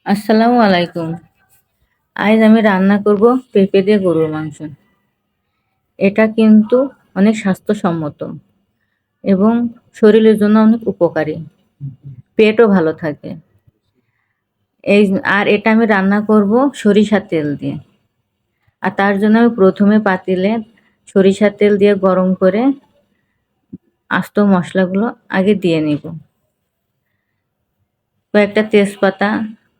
আসসালামু আলাইকুম। আজ আমি রান্না করব পেঁপে দিয়ে গরুর মাংস। এটা কিন্তু অনেক স্বাস্থ্যসম্মত এবং শরীরের জন্য অনেক উপকারী। পেটও ভালো থাকে। এটা আমি রান্না করব সরিষার তেল দিয়ে। আর তার জন্য আমি প্রথমে পাতিলে সরিষার তেল দিয়ে গরম করে আস্ত মশলাগুলো আগে দিয়ে নিব। কয়েকটা তেজপাতা,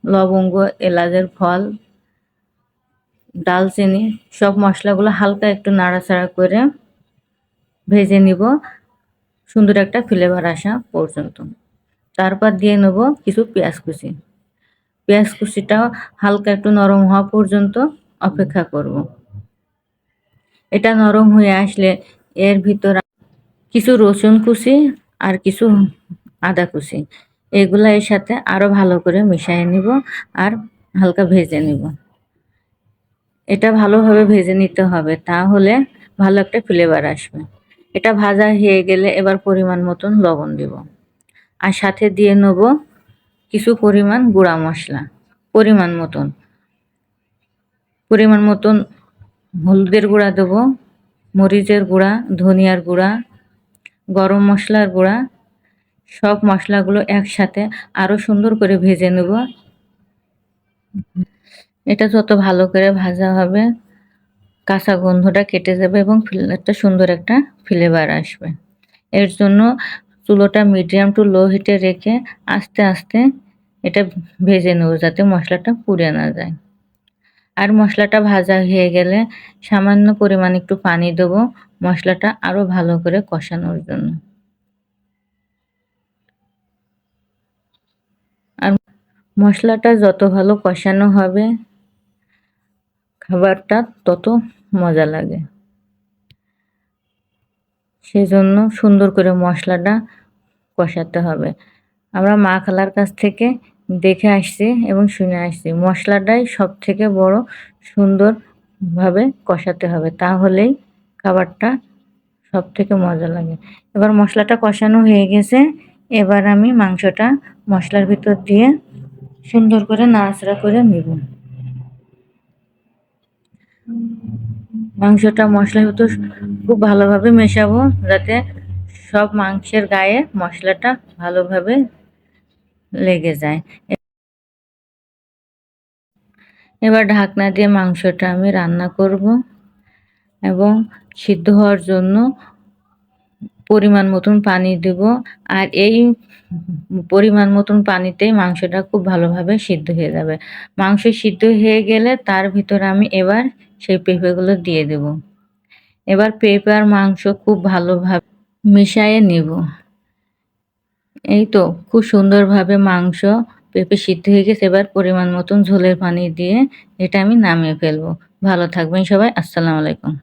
লবঙ্গ, এলাচের ফল, দালচিনি সব মশলাগুলো হালকা একটু নাড়াচাড়া করে ভেজে নিব সুন্দর একটা ফ্লেভার আসা পর্যন্ত। তারপর দিয়ে নেব কিছু পেঁয়াজ কুচি। পেঁয়াজ কুচিটাও হালকা একটু নরম হওয়া পর্যন্ত অপেক্ষা করব। এটা নরম হয়ে আসলে এর ভিতর কিছু রসুন কুচি আর কিছু আদা কুচি এগুলা এর সাথে আরো ভালো করে মিশিয়ে নিব আর হালকা ভেজে নিব। এটা ভালোভাবে ভেজে নিতে হবে, তাহলে ভালো একটা ফ্লেভার আসবে। এটা ভাজা হয়ে গেলে এবার পরিমাণ মতন লবণ দিব আর সাথে দিয়ে নেব কিছু পরিমাণ গুঁড়া মশলা। পরিমাণ মতন হলুদের গুঁড়া দেব, মরিচের গুঁড়া, ধনিয়ার গুঁড়া, গরম মশলার গুঁড়া। সব মশলাগুলো একসাথে আরো সুন্দর করে ভেজে নেব। এটা যত ভালো করে ভাজা হবে কাঁচা গন্ধটা কেটে যাবে এবং একটা সুন্দর একটা ফ্লেভার আসবে। এর জন্য চুলোটা মিডিয়াম টু লো হিটে রেখে আস্তে আস্তে এটা ভেজে নেব যাতে মশলাটা পুড়ে না যায়। আর মশলাটা ভাজা হয়ে গেলে সামান্য পরিমাণ একটু পানি দেব মশলাটা আরো ভালো করে কষানোর জন্য। আর মশলাটা যত ভালো কষানো হবে খাবারটা তত মজা লাগে। সেজন্য সুন্দর করে মশলাটা কষাতে হবে। আমরা মা খালার কাছ থেকে দেখে আসছি এবং শুনে আসছি মশলাটাই সব থেকে বড় সুন্দরভাবে কষাতে হবে, তাহলেই খাবারটা সব থেকে মজা লাগে। এবার মশলাটা কষানো হয়ে গেছে, এবার আমি মাংসটা মশলার ভিতর দিয়ে সুন্দর করে নাড়াচাড়া করে নিব। মাংসটা মশলার ভিতর খুব ভালোভাবে মেশাবো যাতে সব মাংসের গায়ে মশলাটা ভালোভাবে লেগে যায়। এবার ঢাকনা দিয়ে মাংসটা আমি রান্না করব এবং সিদ্ধ হওয়ার জন্য পরিমাণ মতন পানি দেব। আর এই পরিমাণ মতন পানিতেই মাংসটা খুব ভালোভাবে সিদ্ধ হয়ে যাবে। মাংস সিদ্ধ হয়ে গেলে তার ভিতরে আমি এবার সেই পেঁপেগুলো দিয়ে দেব। এবার পেঁপে আর মাংস খুব ভালোভাবে মিশিয়ে নেব। এই তো খুব সুন্দরভাবে মাংস পেঁপে সিদ্ধ হয়ে গেছে। এবার পরিমাণ মতন ঝোলের পানি দিয়ে এটা আমি নামিয়ে ফেলবো। ভালো থাকবেন সবাই। আসসালামু আলাইকুম।